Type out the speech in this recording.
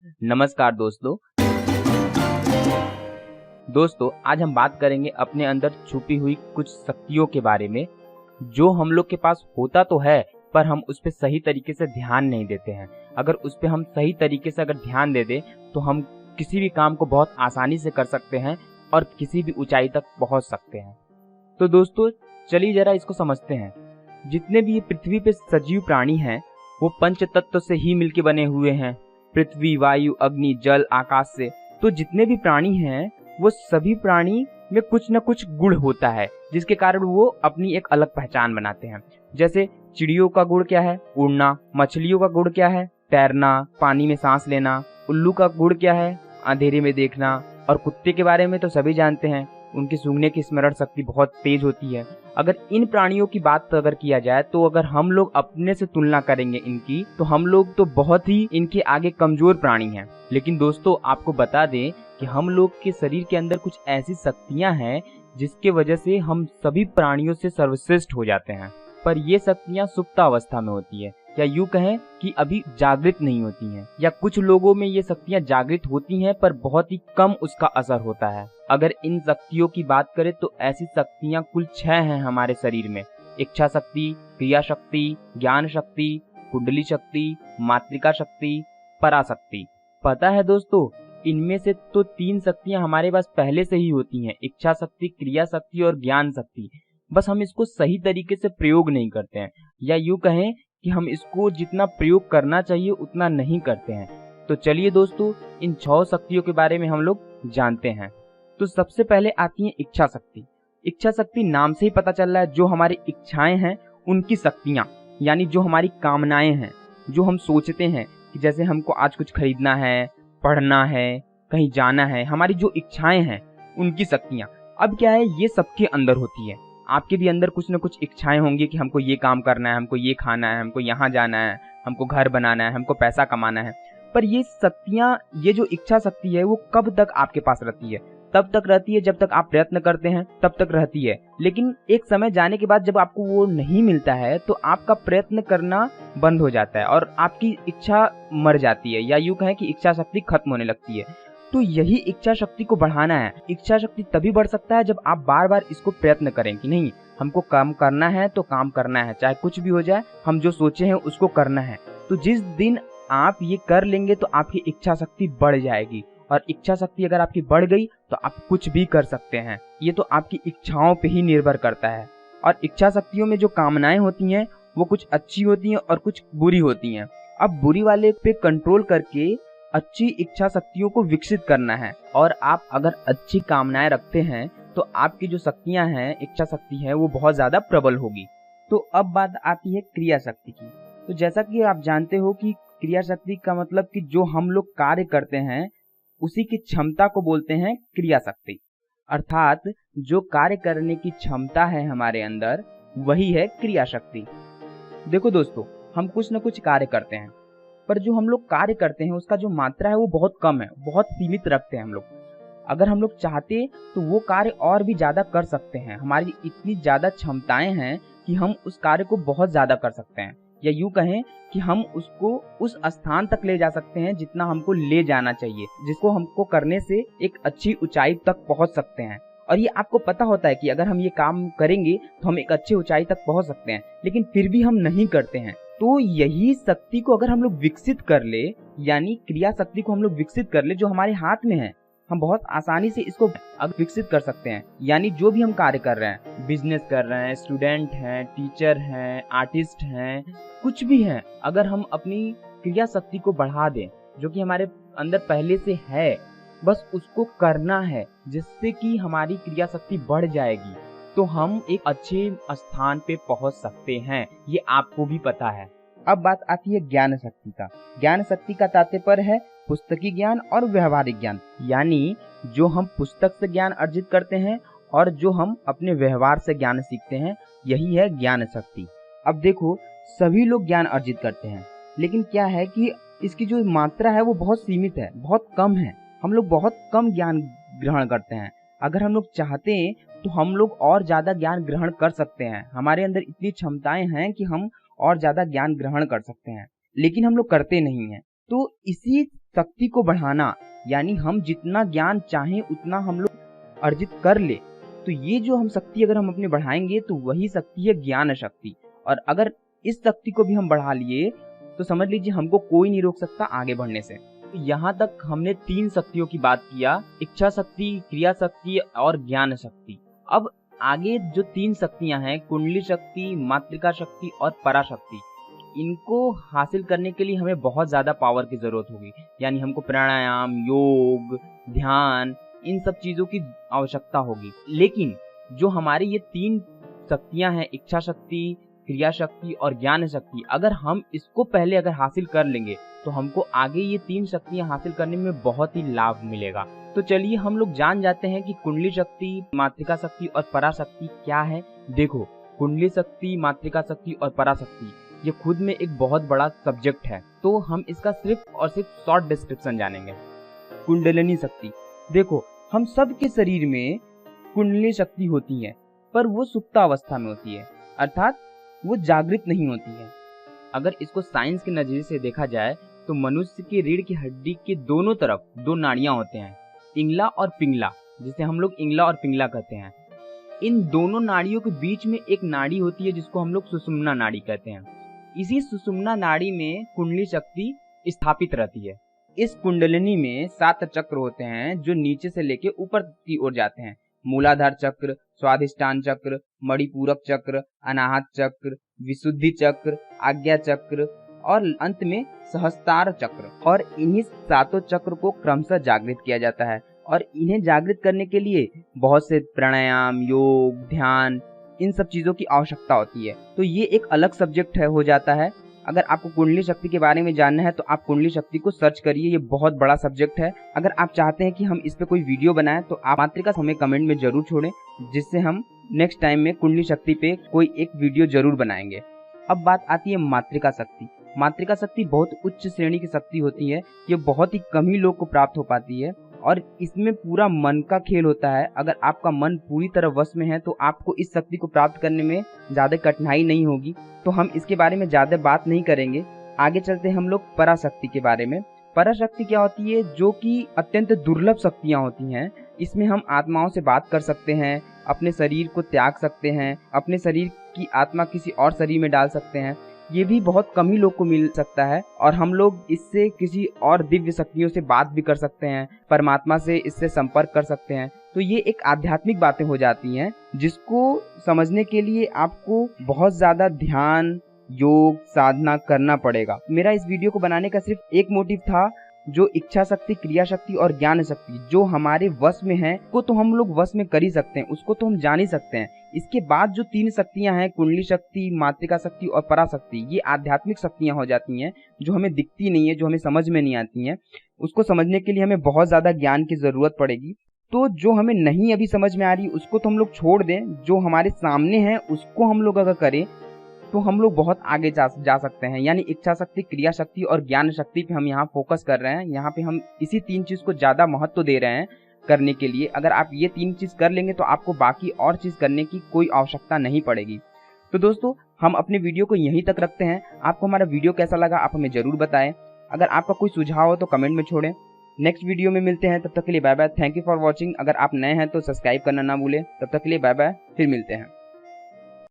नमस्कार दोस्तों, आज हम बात करेंगे अपने अंदर छुपी हुई कुछ शक्तियों के बारे में, जो हम लोग के पास होता तो है पर हम उस पे सही तरीके से ध्यान नहीं देते हैं। अगर उस पे हम सही तरीके से अगर ध्यान दे दें तो हम किसी भी काम को बहुत आसानी से कर सकते हैं और किसी भी ऊंचाई तक पहुंच सकते हैं। तो दोस्तों, चलिए जरा इसको समझते हैं। जितने भी ये पृथ्वी पे सजीव प्राणी हैं वो पंच तत्व से ही मिलके बने हुए हैं, पृथ्वी, वायु, अग्नि, जल, आकाश से। तो जितने भी प्राणी हैं वो सभी प्राणी में कुछ न कुछ गुण होता है जिसके कारण वो अपनी एक अलग पहचान बनाते हैं। जैसे चिड़ियों का गुण क्या है? उड़ना। मछलियों का गुण क्या है? तैरना, पानी में सांस लेना। उल्लू का गुण क्या है? अंधेरे में देखना। और कुत्ते के बारे में तो सभी जानते हैं, उनकी सूंघने की स्मरण शक्ति बहुत तेज होती है। अगर इन प्राणियों की बात अगर किया जाए तो अगर हम लोग अपने से तुलना करेंगे इनकी, तो हम लोग तो बहुत ही इनके आगे कमजोर प्राणी हैं। लेकिन दोस्तों, आपको बता दें कि हम लोग के शरीर के अंदर कुछ ऐसी शक्तियां हैं जिसके वजह से हम सभी प्राणियों से सर्वश्रेष्ठ हो जाते हैं। पर ये शक्तियां सुप्तावस्था में होती है, या यूं कहें कि अभी जागृत नहीं होती हैं, या कुछ लोगों में ये शक्तियां जागृत होती हैं पर बहुत ही कम उसका असर होता है। अगर इन शक्तियों की बात करें तो ऐसी शक्तियां कुल 6 हैं हमारे शरीर में। इच्छा शक्ति, क्रिया शक्ति, ज्ञान शक्ति, कुंडली शक्ति, मातृका शक्ति, पराशक्ति। पता है दोस्तों, इनमें से तो 3 शक्तियां हमारे पास पहले से ही होती हैं, इच्छा शक्ति, क्रिया शक्ति और ज्ञान शक्ति। बस हम इसको सही तरीके से प्रयोग नहीं करते हैं, या यूं कहें कि हम इसको जितना प्रयोग करना चाहिए उतना नहीं करते हैं। तो चलिए दोस्तों, इन 6 शक्तियों के बारे में हम लोग जानते हैं। तो सबसे पहले आती है इच्छा शक्ति। इच्छा शक्ति नाम से ही पता चल रहा है, जो हमारी इच्छाएं हैं उनकी शक्तियां, यानी जो हमारी कामनाएं हैं, जो हम सोचते हैं कि जैसे हमको आज कुछ खरीदना है, पढ़ना है, कहीं जाना है, हमारी जो इच्छाएं हैं उनकी शक्तियां। अब क्या है, ये सबके अंदर होती है। आपके भी अंदर कुछ न कुछ इच्छाएं होंगी कि हमको ये काम करना है, हमको ये खाना है, हमको यहाँ जाना है, हमको घर बनाना है, हमको पैसा कमाना है। पर ये शक्तियां, ये जो इच्छा शक्ति है वो कब तक आपके पास रहती है? तब तक रहती है जब तक आप प्रयत्न करते हैं, तब तक रहती है। लेकिन एक समय जाने के बाद जब आपको वो नहीं मिलता है तो आपका प्रयत्न करना बंद हो जाता है और आपकी इच्छा मर जाती है, या यूं कहें कि इच्छा शक्ति खत्म होने लगती है। तो यही इच्छा शक्ति को बढ़ाना है। इच्छा शक्ति तभी बढ़ सकता है जब आप बार बार इसको प्रयत्न करें कि नहीं, हमको काम करना है तो काम करना है, चाहे कुछ भी हो जाए, हम जो सोचे हैं उसको करना है। तो जिस दिन आप ये कर लेंगे तो आपकी इच्छा शक्ति बढ़ जाएगी, और इच्छा शक्ति अगर आपकी बढ़ गई तो आप कुछ भी कर सकते हैं। ये तो आपकी इच्छाओं पे ही निर्भर करता है। और इच्छा शक्तियों में जो कामनाएं होती हैं वो कुछ अच्छी होती हैं और कुछ बुरी होती हैं। अब बुरी वाले पे कंट्रोल करके अच्छी इच्छा शक्तियों को विकसित करना है। और आप अगर अच्छी कामनाएं रखते हैं तो आपकी जो शक्तियां हैं, इच्छा शक्ति है, वो बहुत ज्यादा प्रबल होगी। तो अब बात आती है क्रिया शक्ति की। तो जैसा कि आप जानते हो कि क्रिया शक्ति का मतलब कि जो हम लोग कार्य करते हैं उसी की क्षमता को बोलते हैं क्रिया शक्ति। अर्थात जो कार्य करने की क्षमता है हमारे अंदर वही है क्रिया शक्ति। देखो दोस्तों, हम कुछ न कुछ कार्य करते हैं, पर जो हम लोग कार्य करते हैं उसका जो मात्रा है वो बहुत कम है, बहुत सीमित रखते हैं हम लोग। अगर हम लोग चाहते तो वो कार्य और भी ज्यादा कर सकते हैं। हमारी इतनी ज्यादा क्षमताएं हैं कि हम उस कार्य को बहुत ज्यादा कर सकते हैं, या यूं कहें कि हम उसको उस स्थान तक ले जा सकते हैं जितना हमको ले जाना चाहिए, जिसको हमको करने से एक अच्छी ऊंचाई तक पहुंच सकते हैं। और ये आपको पता होता है कि अगर हम ये काम करेंगे तो हम एक अच्छी ऊंचाई तक पहुंच सकते हैं, लेकिन फिर भी हम नहीं करते हैं। तो यही शक्ति को अगर हम लोग विकसित कर ले, यानी क्रिया शक्ति को हम लोग विकसित कर ले, जो हमारे हाथ में है, हम बहुत आसानी से इसको विकसित कर सकते हैं। यानी जो भी हम कार्य कर रहे हैं, बिजनेस कर रहे हैं, स्टूडेंट हैं, टीचर हैं, आर्टिस्ट हैं, कुछ भी हैं, अगर हम अपनी क्रिया शक्ति को बढ़ा दें, जो कि हमारे अंदर पहले से है, बस उसको करना है जिससे कि हमारी क्रिया शक्ति बढ़ जाएगी, तो हम एक अच्छे स्थान पे पहुंच सकते हैं। ये आपको भी पता है। अब बात आती है ज्ञान शक्ति का। ज्ञान शक्ति का तात्पर्य है पुस्तकी ज्ञान और व्यवहारिक ज्ञान, यानी जो हम पुस्तक से ज्ञान अर्जित करते हैं और जो हम अपने व्यवहार से ज्ञान सीखते हैं, यही है ज्ञान शक्ति। अब देखो, सभी लोग ज्ञान अर्जित करते हैं, लेकिन क्या है कि इसकी जो मात्रा है वो बहुत सीमित है, बहुत कम है। हम लोग बहुत कम ज्ञान ग्रहण करते हैं। अगर हम लोग चाहते हैं तो हम लोग और ज्यादा ज्ञान ग्रहण कर सकते हैं। हमारे अंदर इतनी क्षमताएं हैं कि हम और ज्यादा ज्ञान ग्रहण कर सकते हैं, लेकिन हम लोग करते नहीं हैं। तो इसी शक्ति को बढ़ाना, यानी हम जितना ज्ञान चाहें उतना हम लोग अर्जित कर ले, तो ये जो हम शक्ति अगर हम अपने बढ़ाएंगे तो वही शक्ति है ज्ञान शक्ति। और अगर इस शक्ति को भी हम बढ़ा लिए तो समझ लीजिए हमको कोई नहीं रोक सकता आगे बढ़ने से। तो यहाँ तक हमने 3 शक्तियों की बात किया, इच्छा शक्ति, क्रिया शक्ति और ज्ञान शक्ति। अब आगे जो 3 शक्तियां हैं, कुंडली शक्ति, मातृका शक्ति और पराशक्ति, इनको हासिल करने के लिए हमें बहुत ज्यादा पावर की जरूरत होगी। यानी हमको प्राणायाम, योग, ध्यान, इन सब चीजों की आवश्यकता होगी। लेकिन जो हमारी ये 3 शक्तियां हैं, इच्छा शक्ति, क्रिया शक्ति और ज्ञान शक्ति, अगर हम इसको पहले अगर हासिल कर लेंगे तो हमको आगे ये 3 शक्तियां हासिल करने में बहुत ही लाभ मिलेगा। तो चलिए हम लोग जान जाते हैं कि कुंडली शक्ति, मातृका शक्ति और पराशक्ति क्या है। देखो, कुंडली शक्ति, मातृका शक्ति और पराशक्ति ये खुद में एक बहुत बड़ा सब्जेक्ट है, तो हम इसका सिर्फ और सिर्फ शॉर्ट डिस्क्रिप्शन जानेंगे। कुंडलिनी शक्ति, देखो हम सब के शरीर में कुंडली शक्ति होती है, पर वो सुप्तावस्था में होती है, अर्थात वो जागृत नहीं होती है। अगर इसको साइंस के नजरिए से देखा जाए तो मनुष्य की रीढ़ की हड्डी के दोनों तरफ 2 नाड़ियां होते हैं, इंगला और पिंगला, जिसे हम लोग इंगला और पिंगला कहते हैं। इन दोनों नाड़ियों के बीच में एक नाड़ी होती है जिसको हम लोग सुषुम्ना नाड़ी कहते हैं। इसी सुषुम्ना नाड़ी में कुंडली शक्ति स्थापित रहती है। इस कुंडलिनी में 7 चक्र होते हैं जो नीचे से लेके ऊपर की ओर जाते हैं। मूलाधार चक्र, स्वाधिष्ठान चक्र, मणिपूरक चक्र, अनाहत चक्र, विशुद्धि चक्र, आज्ञा चक्र और अंत में सहस्त्रार चक्र। और इन्हीं 7 चक्र को क्रमशः जागृत किया जाता है और इन्हें जागृत करने के लिए बहुत से प्राणायाम, योग, ध्यान, इन सब चीजों की आवश्यकता होती है। तो ये एक अलग सब्जेक्ट हो जाता है। अगर आपको कुंडली शक्ति के बारे में जानना है तो आप कुंडली शक्ति को सर्च करिए, ये बहुत बड़ा सब्जेक्ट है। अगर आप चाहते हैं कि हम इस पे कोई वीडियो बनाएं तो आप मातृका हमें कमेंट में जरूर छोड़ें, जिससे हम नेक्स्ट टाइम में कुंडली शक्ति पे कोई एक वीडियो जरूर बनाएंगे। अब बात आती है मातृका शक्ति। मातृका शक्ति बहुत उच्च श्रेणी की शक्ति होती है, ये बहुत ही कम ही लोग को प्राप्त हो पाती है और इसमें पूरा मन का खेल होता है। अगर आपका मन पूरी तरह वश में है तो आपको इस शक्ति को प्राप्त करने में ज्यादा कठिनाई नहीं होगी। तो हम इसके बारे में ज्यादा बात नहीं करेंगे, आगे चलते हैं हम लोग पराशक्ति के बारे में। पराशक्ति क्या होती है? जो कि अत्यंत दुर्लभ शक्तियां होती हैं। इसमें हम आत्माओं से बात कर सकते हैं, अपने शरीर को त्याग सकते हैं, अपने शरीर की आत्मा किसी और शरीर में डाल सकते हैं। ये भी बहुत कम ही लोग को मिल सकता है और हम लोग इससे किसी और दिव्य शक्तियों से बात भी कर सकते हैं, परमात्मा से इससे संपर्क कर सकते हैं। तो ये एक आध्यात्मिक बातें हो जाती हैं, जिसको समझने के लिए आपको बहुत ज्यादा ध्यान, योग, साधना करना पड़ेगा। मेरा इस वीडियो को बनाने का सिर्फ एक मोटिव था, जो इच्छा शक्ति, क्रिया शक्ति और ज्ञान शक्ति जो हमारे वश में है को तो हम लोग वश में कर ही सकते हैं, उसको तो हम जान ही सकते हैं। इसके बाद जो 3 शक्तियां हैं, कुंडली शक्ति, मातृका शक्ति और पराशक्ति, ये आध्यात्मिक शक्तियां हो जाती हैं जो हमें दिखती नहीं है, जो हमें समझ में नहीं आती हैं। उसको समझने के लिए हमें बहुत ज्यादा ज्ञान की जरूरत पड़ेगी। तो जो हमें नहीं अभी समझ में आ रही उसको तो हम लोग छोड़ दें, जो हमारे सामने है उसको हम लोग अगर करें तो हम लोग बहुत आगे जा सकते हैं। यानी इच्छा शक्ति, क्रिया शक्ति और ज्ञान शक्ति पे हम यहाँ फोकस कर रहे हैं। यहाँ पे हम इसी 3 चीज को ज्यादा महत्व दे रहे हैं करने के लिए। अगर आप ये 3 चीज कर लेंगे तो आपको बाकी और चीज करने की कोई आवश्यकता नहीं पड़ेगी। तो दोस्तों, हम अपने वीडियो को यहीं तक रखते हैं। आपको हमारा वीडियो कैसा लगा आप हमें जरूर बताएं। अगर आपका कोई सुझाव हो तो कमेंट में छोड़ें। नेक्स्ट वीडियो में मिलते हैं, तब तक के लिए bye bye. Thank you for watching. अगर आप नए हैं तो सब्सक्राइब करना ना भूलें। तब तक के लिए बाय बाय, फिर मिलते हैं।